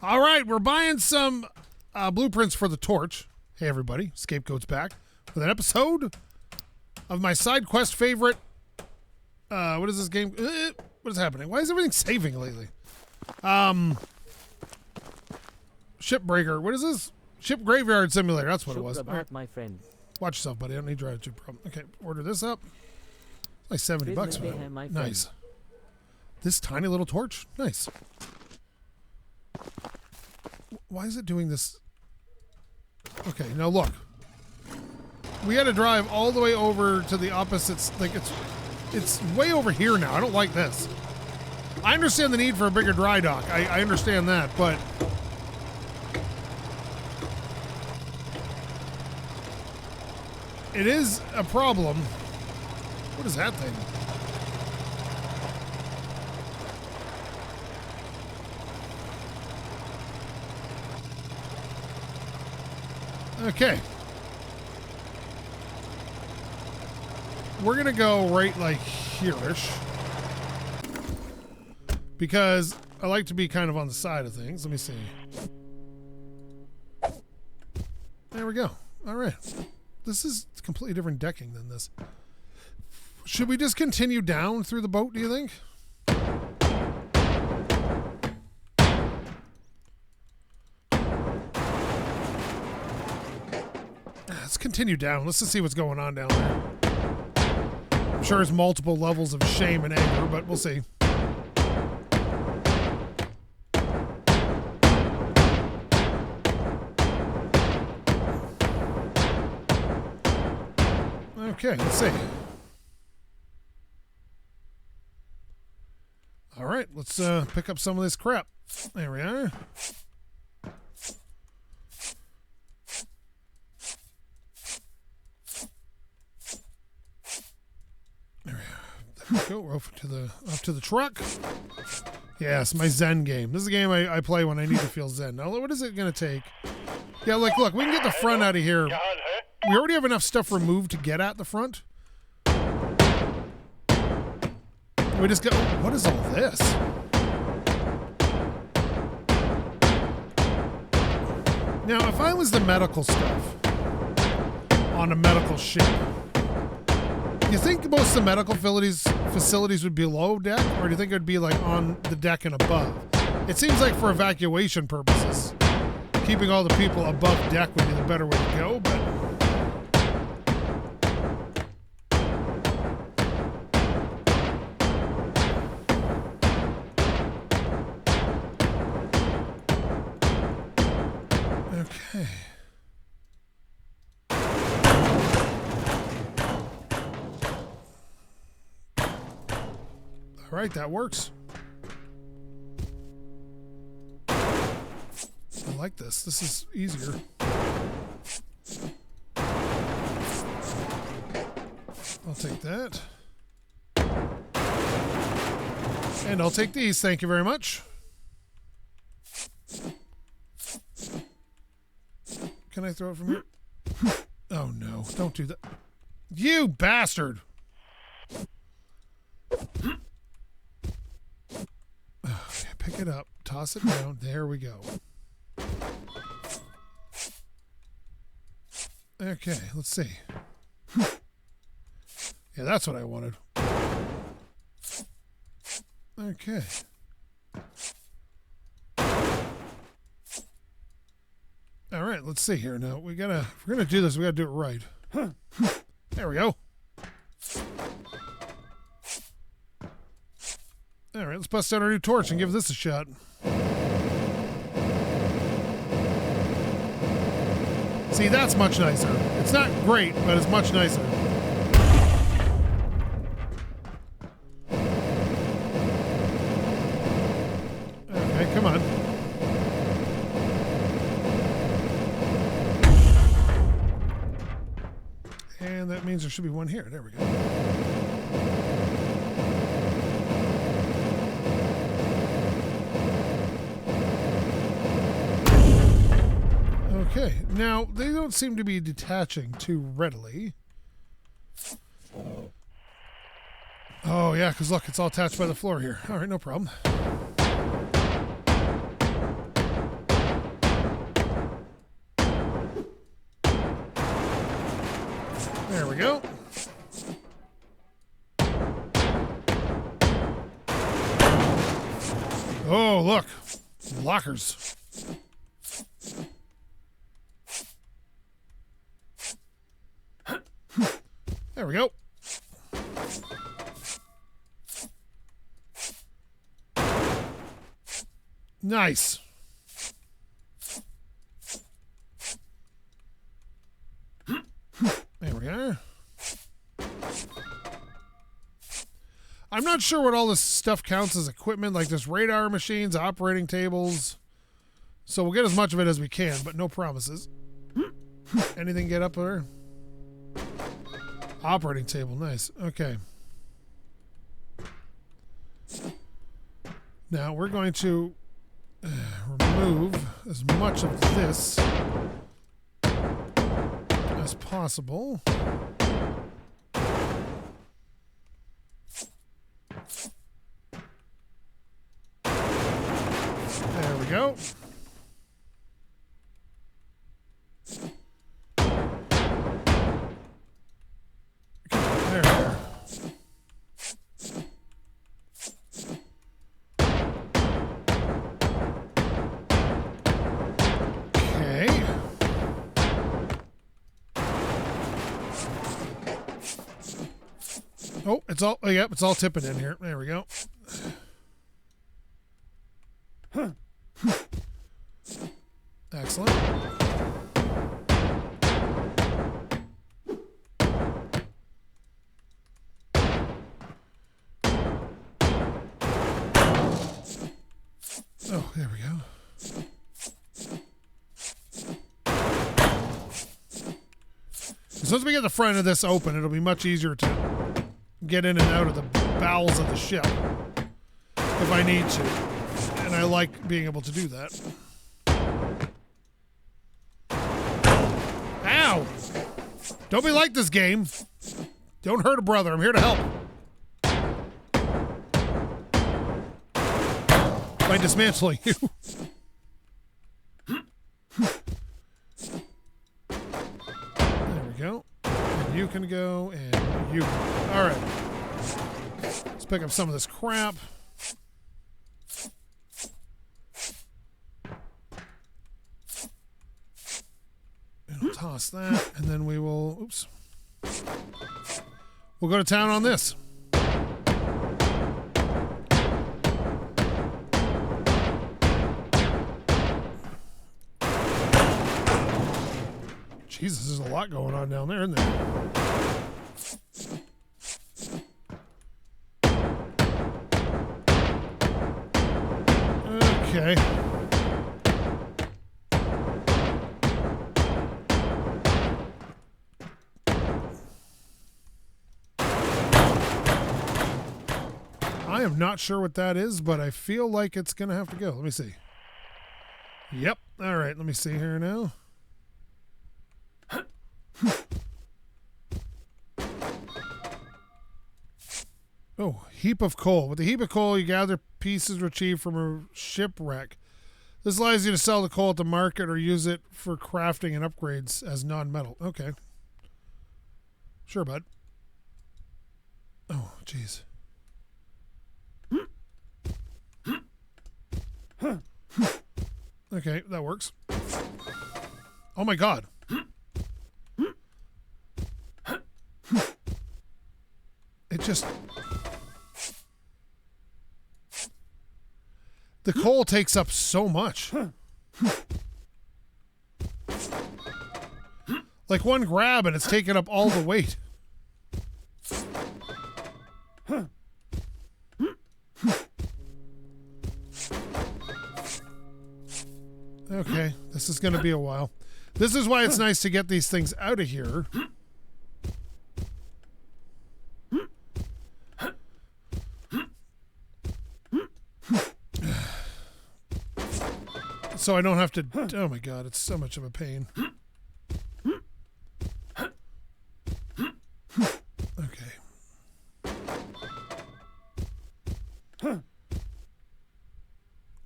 All right, we're buying some blueprints for the torch. Hey, everybody. SkapeGote's back with an episode of my side quest favorite. What is this game? What is happening? Why is everything saving lately? Shipbreaker. What is this? Ship Graveyard Simulator. That's what it was. Right. My friend. Watch yourself, buddy. I don't need to drive a ship problem. Okay, order this up. Like 70 bucks for that. Nice. This tiny little torch? Nice. Why is it doing this? Okay, now look. We had to drive all the way over to the opposite. Like it's way over here now. I don't like this. I understand the need for a bigger dry dock. I understand that, but it is a problem. What is that thing? Okay. We're going to go right like here-ish. Because I like to be kind of on the side of things. Let me see. There we go. All right. This is completely different decking than this. Should we just continue down through the boat, do you think? Let's continue down. Let's just see what's going on down there. I'm sure there's multiple levels of shame and anger, but we'll see. Okay, let's see. All right, let's pick up some of this crap. There we are. Go off to the truck. Yes, my Zen game. This is a game I play when I need to feel Zen. Now, what is it going to take? Yeah, like, look, we can get the front out of here. We already have enough stuff removed to get at the front. We just go. What is all this? Now, if I was the medical stuff on a medical ship, you think most of the medical facilities would be below deck, or do you think it would be like on the deck and above? It seems like for evacuation purposes, keeping all the people above deck would be the better way to go, but okay. All right, that works. I like this. This is easier. I'll take that. And I'll take these. Thank you very much. Can I throw it from here? Oh, no. Don't do that. You bastard! Okay, pick it up. Toss it down. There we go. Okay, let's see. Yeah, that's what I wanted. Okay. All right, let's see here. Now, if we're gonna do this, we gotta do it right. There we go. All right, let's bust out our new torch and give this a shot. See, that's much nicer. It's not great, but it's much nicer. Okay, come on. And that means there should be one here. There we go. Okay, now they don't seem to be detaching too readily. Oh yeah, because look, it's all attached by the floor here. All right, no problem. There we go. Oh, look. Lockers. There we go. Nice. There we are. I'm not sure what all this stuff counts as equipment, like this radar machines, operating tables. So we'll get as much of it as we can, but no promises. Anything get up there? Operating table, nice. Okay. Now we're going to remove as much of this as possible. There we go. There. Okay. Oh, it's all, yep, it's all tipping in here. There we go. Excellent. Oh, there we go. As soon as we get the front of this open, it'll be much easier to get in and out of the bowels of the ship if I need to. And I like being able to do that. Ow! Don't be like this game. Don't hurt a brother. I'm here to help. By dismantling you. There we go. And you can go, and you can. All right. Let's pick up some of this crap. And we'll toss that, and then we will, oops. We'll go to town on this. Jesus, there's a lot going on down there, isn't there? Okay. I am not sure what that is, but I feel like it's going to have to go. Let me see. Yep. All right, let me see here now. Oh, heap of coal. With the heap of coal, you gather pieces retrieved from a shipwreck. This allows you to sell the coal at the market or use it for crafting and upgrades as non-metal. Okay. Sure, bud. Oh, jeez. Okay, that works. Oh my god. It just... The coal takes up so much. Like one grab and it's taken up all the weight. Okay, this is going to be a while. This is why it's nice to get these things out of here. So I don't have to... Oh my god, it's so much of a pain. Okay. I'm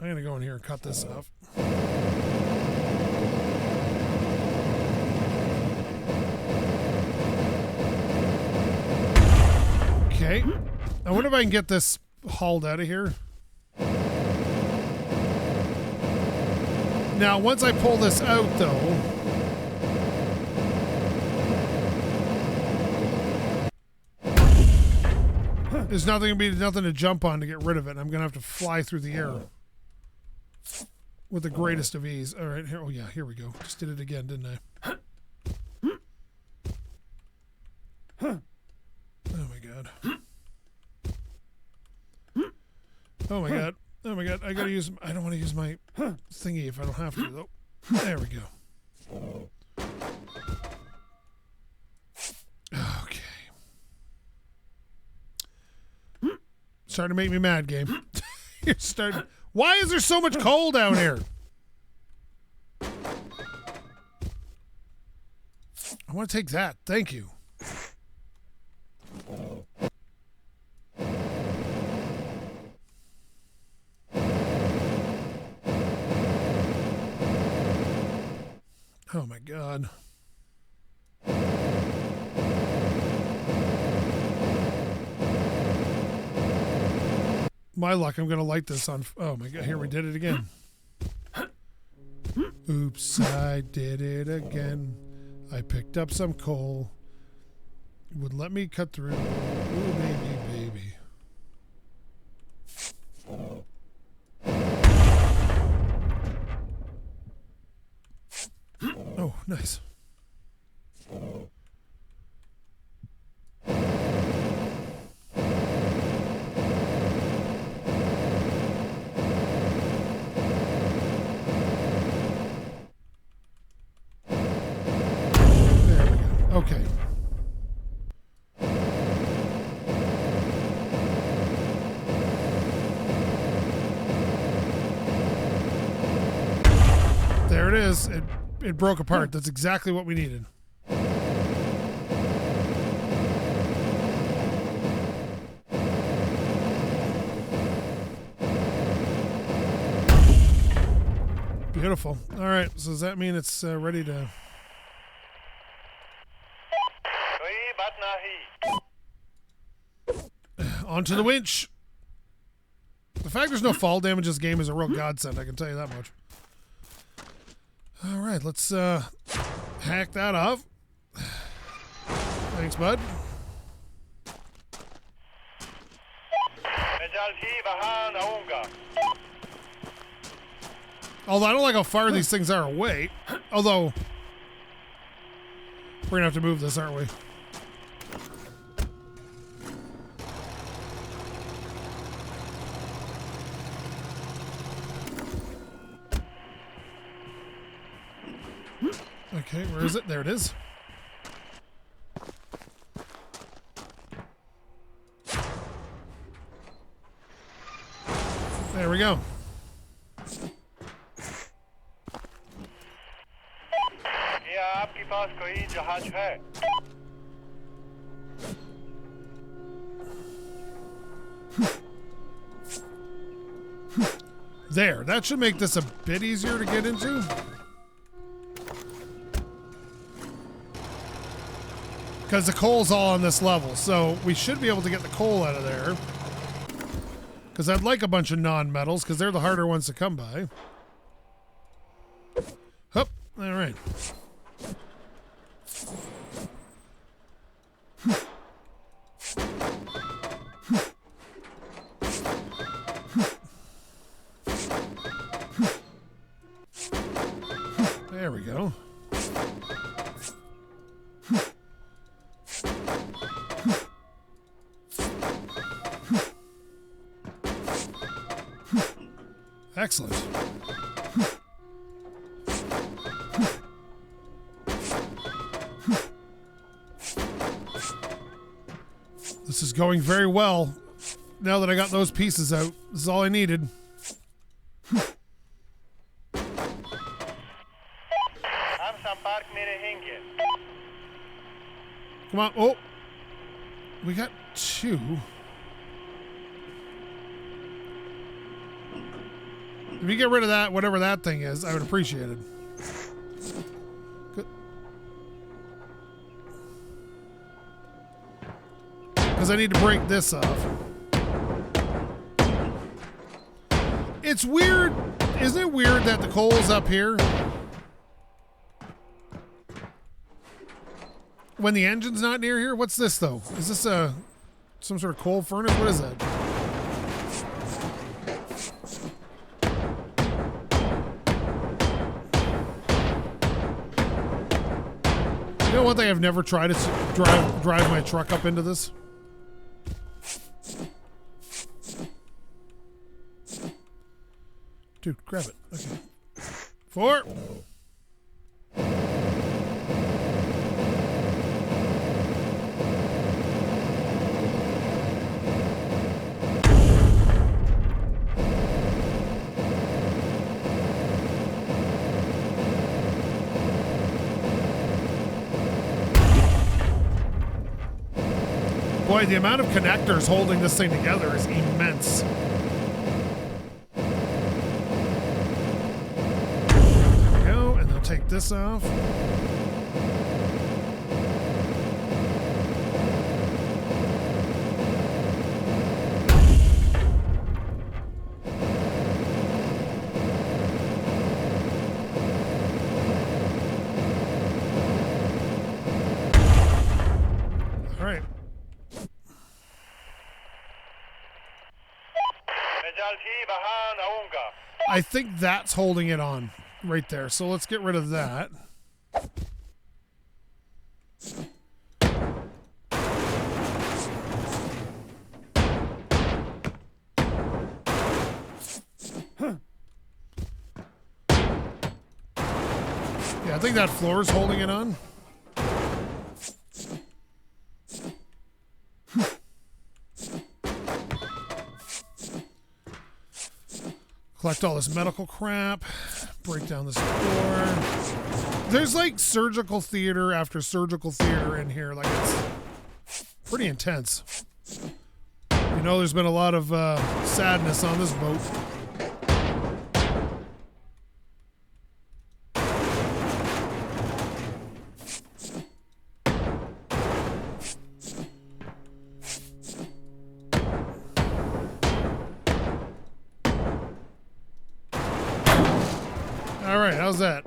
going to go in here and cut this off. Okay. I wonder if I can get this hauled out of here. Now, once I pull this out, though, there's nothing to jump on to get rid of it. I'm gonna have to fly through the air with the greatest of ease. All right, here. Oh yeah, here we go. Just did it again, didn't I? Oh my god. Oh my god. Oh my god. I gotta use. I don't want to use my thingy if I don't have to though. There we go. Okay. Starting to make me mad, game. You're starting. Why is there so much coal down here? I want to take that. Thank you. Oh my god. My luck, I'm going to light this on... Oh my god, here we did it again. Oops, I did it again. I picked up some coal. It would let me cut through. Ooh, baby, baby. Oh, nice. Okay. There it is. It broke apart. That's exactly what we needed. Beautiful. All right. So does that mean it's ready to... Onto the winch. The fact there's no fall damage in this game is a real godsend, I can tell you that much. Alright, let's hack that off. Thanks, bud. Although I don't like how far these things are away. Although, we're gonna have to move this, aren't we? Okay, where is it? There it is. There we go. There, that should make this a bit easier to get into. Because the coal's all on this level, so we should be able to get the coal out of there. Because I'd like a bunch of non-metals, because they're the harder ones to come by. Hup, all right. There we go. Excellent. This is going very well. Now that I got those pieces out, this is all I needed. Come on. Oh, we got two. If you get rid of that, whatever that thing is, I would appreciate it. Good. because I need to break this off. It's weird. Isn't it weird that the coal's up here when the engine's not near here? What's this, though? Is this some sort of coal furnace? What is that? You know one thing I've never tried is drive my truck up into this? Dude, grab it. Okay. 4. Boy, the amount of connectors holding this thing together is immense. There we go, and they'll take this off. I think that's holding it on right there. So let's get rid of that. Yeah, I think that floor is holding it on. Collect all this medical crap, break down this door. There's like surgical theater after surgical theater in here. Like, it's pretty intense. You know, there's been a lot of sadness on this boat. How's that?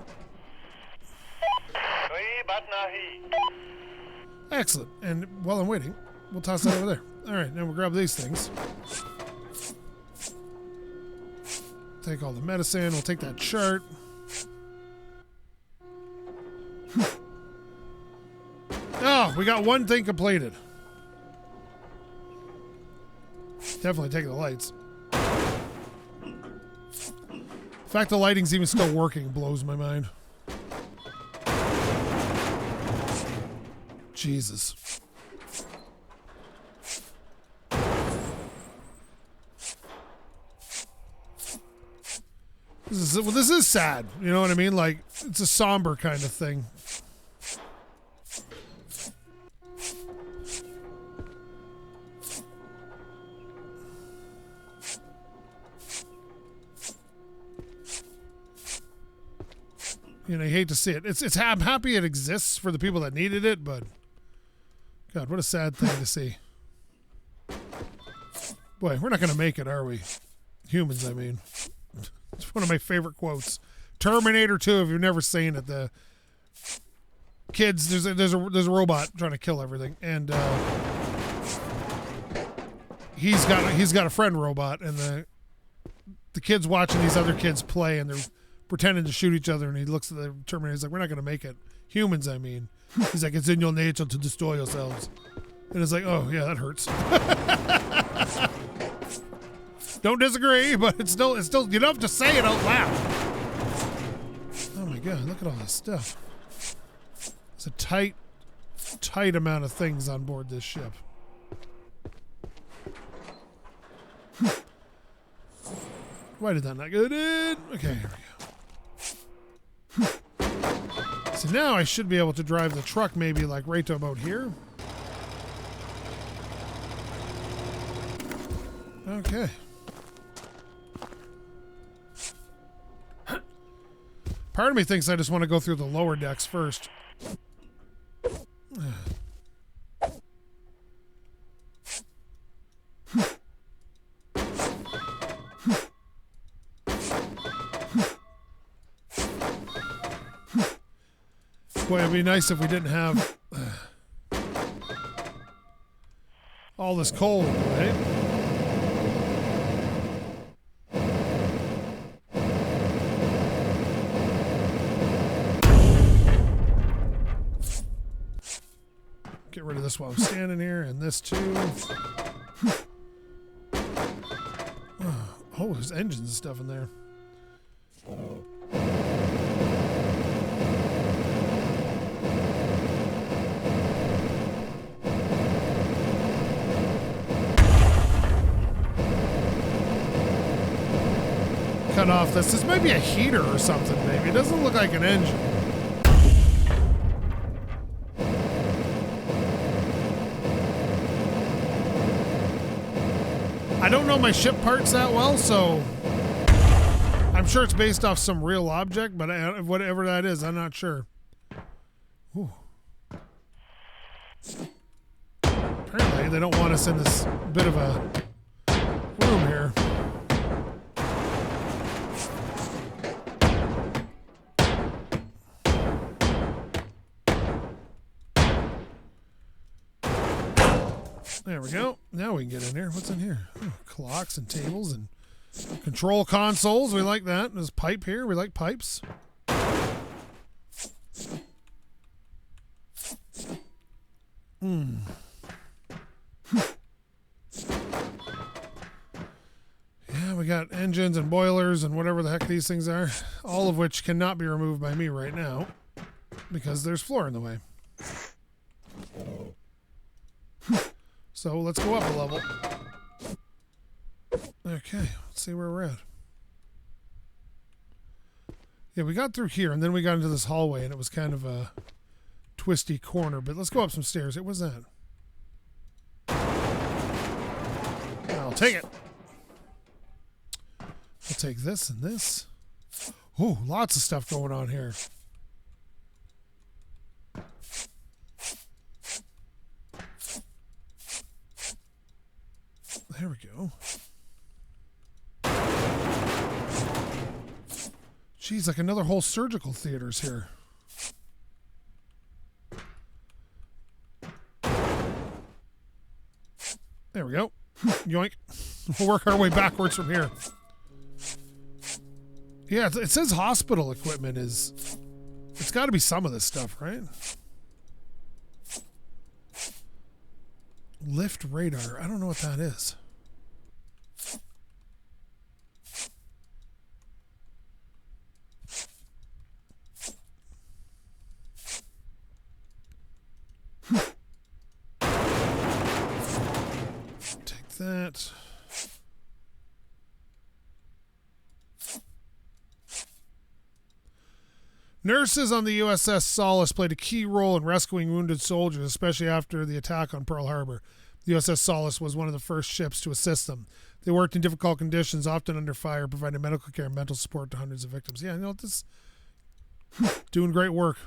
Excellent. And while I'm waiting, we'll toss that over there. All right, now we'll grab these things. Take all the medicine. We'll take that chart. Oh, we got one thing completed. Definitely taking the lights. The fact the lighting's even still working blows my mind. Jesus. This is sad. You know what I mean? Like, it's a somber kind of thing. You know, you hate to see it. I'm happy it exists for the people that needed it, but God, what a sad thing to see. Boy, we're not going to make it, are we? Humans, I mean. It's one of my favorite quotes. Terminator 2, if you've never seen it, the kids, there's a robot trying to kill everything, and he's got a friend robot, and the kid's watching these other kids play, and they're pretending to shoot each other, and he looks at the Terminator. He's like, "We're not going to make it. Humans, I mean." He's like, "It's in your nature to destroy yourselves." And it's like, "Oh yeah, that hurts." Don't disagree, but it's still you don't have to say it out loud. Oh my God, look at all this stuff. It's a tight amount of things on board this ship. Why did that not go in? Okay, here we go. So now I should be able to drive the truck maybe like right to about here. Okay. Part of me thinks I just want to go through the lower decks first. Boy, it'd be nice if we didn't have all this coal, right? Get rid of this while I'm standing here, and this too. Oh, there's engines and stuff in there. Cut off this. This might be a heater or something, maybe. It doesn't look like an engine. I don't know my ship parts that well, so I'm sure it's based off some real object, but whatever that is, I'm not sure. Ooh. Apparently, they don't want us in this bit of a room here. There we go. Now we can get in here. What's in here? Oh, clocks and tables and control consoles. We like that. There's pipe here. We like pipes. Yeah, we got engines and boilers and whatever the heck these things are. All of which cannot be removed by me right now because there's floor in the way. So let's go up a level. Okay, let's see where we're at. Yeah, we got through here, and then we got into this hallway, and it was kind of a twisty corner. But let's go up some stairs. What was that? I'll take it. I'll take this and this. Oh, lots of stuff going on here. There we go. Geez, like another whole surgical theater's here. There we go. Yoink. We'll work our way backwards from here. Yeah, it says hospital equipment is... It's got to be some of this stuff, right? Lift radar. I don't know what that is. Take that. Nurses on the USS Solace played a key role in rescuing wounded soldiers, especially after the attack on Pearl Harbor. The USS Solace was one of the first ships to assist them. They worked in difficult conditions, often under fire, providing medical care and mental support to hundreds of victims. Yeah, you know, this doing great work.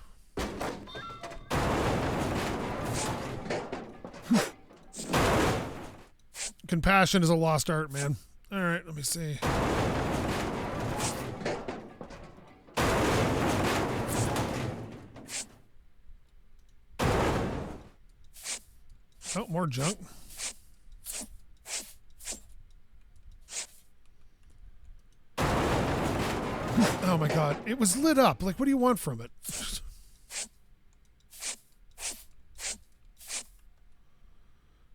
Compassion is a lost art, man. All right, let me see. Oh, more junk. Oh my god, it was lit up. Like, what do you want from it?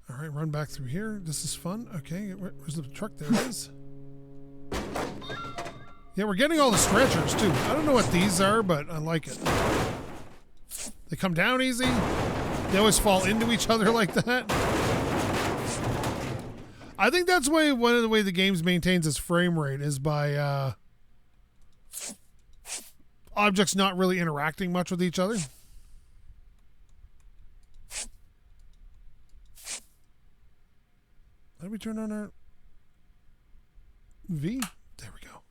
All right, run back through here. This is fun. Okay, where's the truck? There it is. Yeah, we're getting all the stretchers too. I don't know what these are, but I like it. They come down easy. They always fall into each other like that. I think that's one of the way the game maintains its frame rate is by objects not really interacting much with each other. How do we turn on our V? There we go.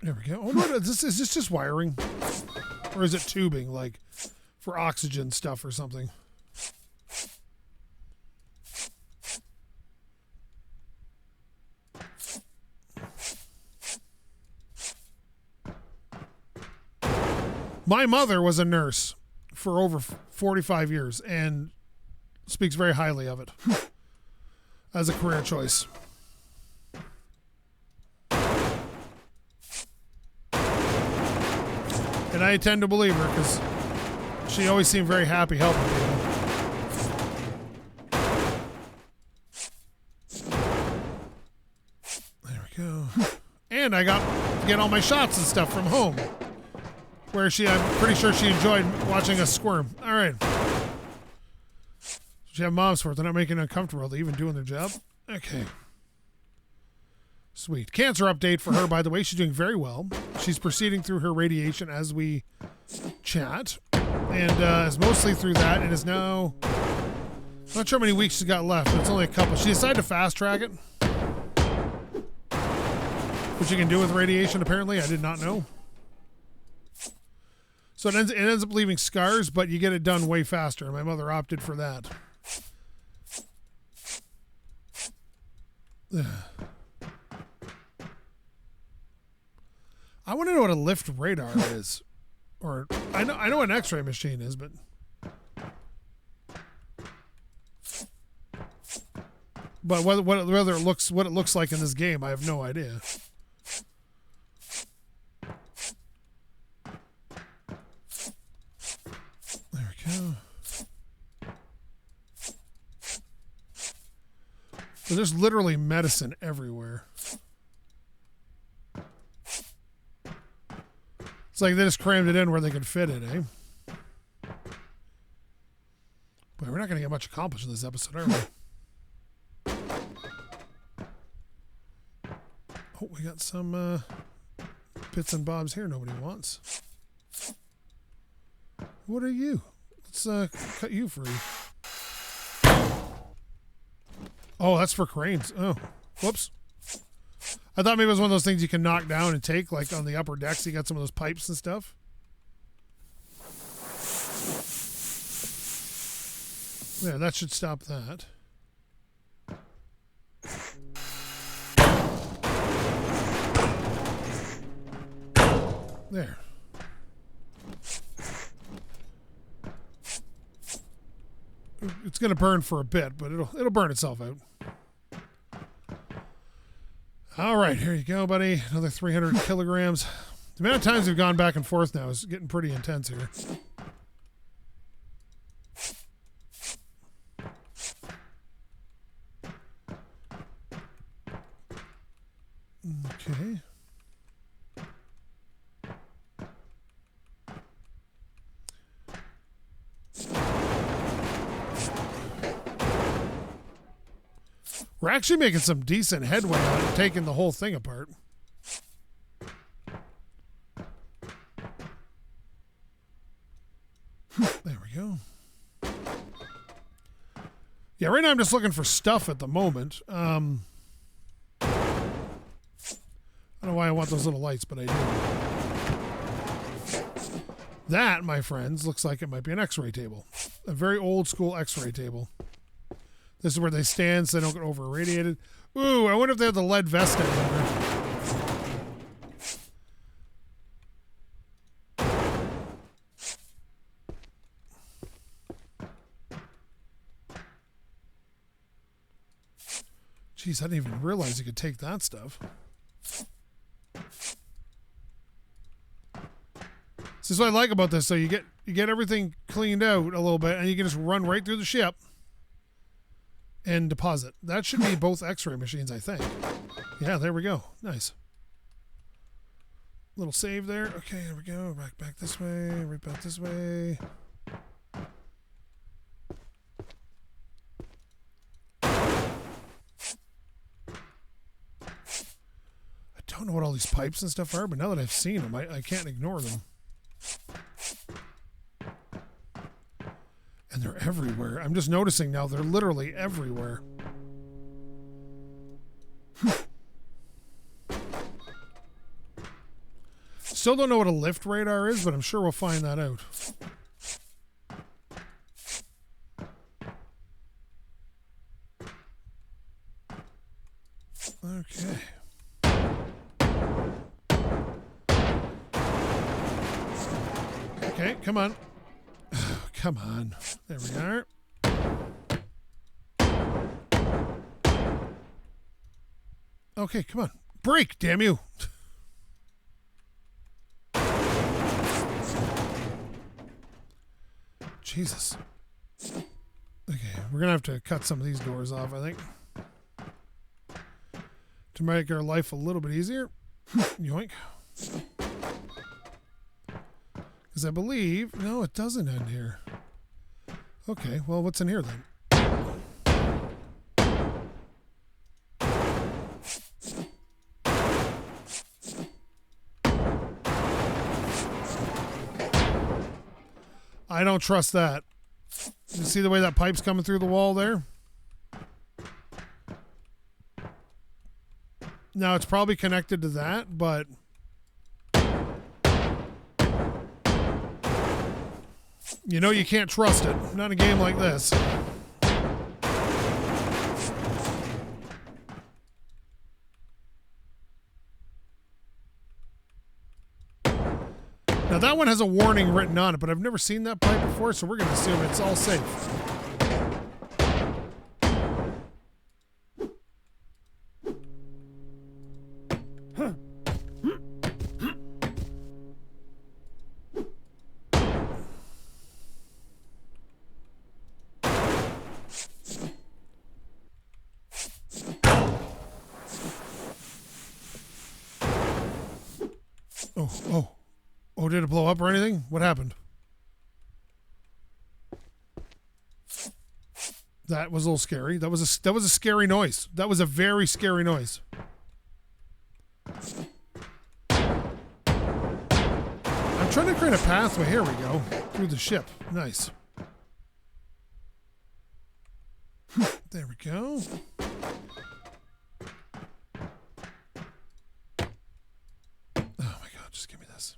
There we go. Oh, no, is this just wiring? Or is it tubing, like, for oxygen stuff or something? My mother was a nurse for over 45 years and speaks very highly of it as a career choice. And I tend to believe her because she always seemed very happy helping people. There we go. And I got to get all my shots and stuff from home. Where I'm pretty sure she enjoyed watching us squirm. All right. She have moms for it. They're not making it uncomfortable. Are they even doing their job? Okay. Sweet. Cancer update for her, by the way. She's doing very well. She's proceeding through her radiation as we chat. And is mostly through that and is now... I'm not sure how many weeks she's got left, but it's only a couple. She decided to fast track it. Which you can do with radiation, apparently. I did not know. So it ends up leaving scars, but you get it done way faster. My mother opted for that. I want to know what a lift radar is. Or I know what an X-ray machine is, but whether it looks what it looks like in this game, I have no idea. There we go. So there's literally medicine everywhere. It's like they just crammed it in where they could fit it, eh? Boy, we're not going to get much accomplished in this episode, are we? Oh, we got some bits and bobs here nobody wants. What are you? Let's cut you free. Oh, that's for cranes. Oh, whoops. I thought maybe it was one of those things you can knock down and take, like on the upper decks. You got some of those pipes and stuff. There, that should stop that. There. It's going to burn for a bit, but it'll burn itself out. All right, here you go, buddy. Another 300 kilograms. The amount of times we've gone back and forth now is getting pretty intense here. Okay. We're actually making some decent headway on it, taking the whole thing apart. There we go. Yeah, right now I'm just looking for stuff at the moment. I don't know why I want those little lights, but I do. That, my friends, looks like it might be an X-ray table. A very old school X-ray table. This is where they stand so they don't get over-irradiated. Ooh, I wonder if they have the lead vest down there. Jeez, I didn't even realize you could take that stuff. This is what I like about this. So you get everything cleaned out a little bit, and you can just run right through the ship and deposit. That should be both X-ray machines, I think. Yeah, there we go. Nice. Little save there. Okay, here we go. Back this way. Right back this way. I don't know what all these pipes and stuff are, but now that I've seen them, I can't ignore them. And they're everywhere. I'm just noticing now they're literally everywhere. Still don't know what a lift radar is, but I'm sure we'll find that out. Okay. Okay, come on. Come on. There we are. Okay, come on. Break, damn you. Jesus. Okay, we're gonna have to cut some of these doors off, I think, to make our life a little bit easier. Yoink. Because I believe... No, it doesn't end here. Okay, well, what's in here then? I don't trust that. You see the way that pipe's coming through the wall there? Now, it's probably connected to that, but... You know you can't trust it. Not in a game like this. Now that one has a warning written on it, but I've never seen that pipe before, so we're going to assume it's all safe. Oh, did it blow up or anything? What happened? That was a little scary. That was a scary noise. That was a very scary noise. I'm trying to create a pathway. Here we go. Through the ship. Nice. There we go. Oh my god, just give me this.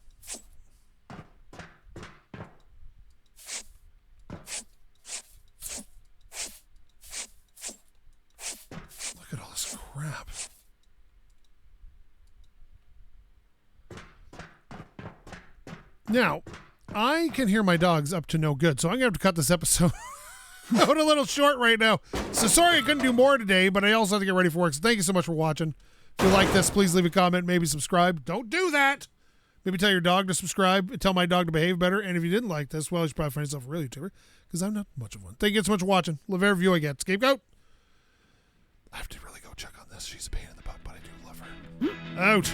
Look at all this crap. Now, I can hear my dogs up to no good, so I'm going to have to cut this episode out a little short right now. So sorry I couldn't do more today, but I also have to get ready for work. So thank you so much for watching. If you like this, please leave a comment, maybe subscribe. Don't do that. Maybe tell your dog to subscribe, tell my dog to behave better. And if you didn't like this, well, you should probably find yourself a real YouTuber, because I'm not much of one. Thank you so much for watching. Love every view I get. SkapeGote. I have to really go check on this. She's a pain in the butt, but I do love her. Out.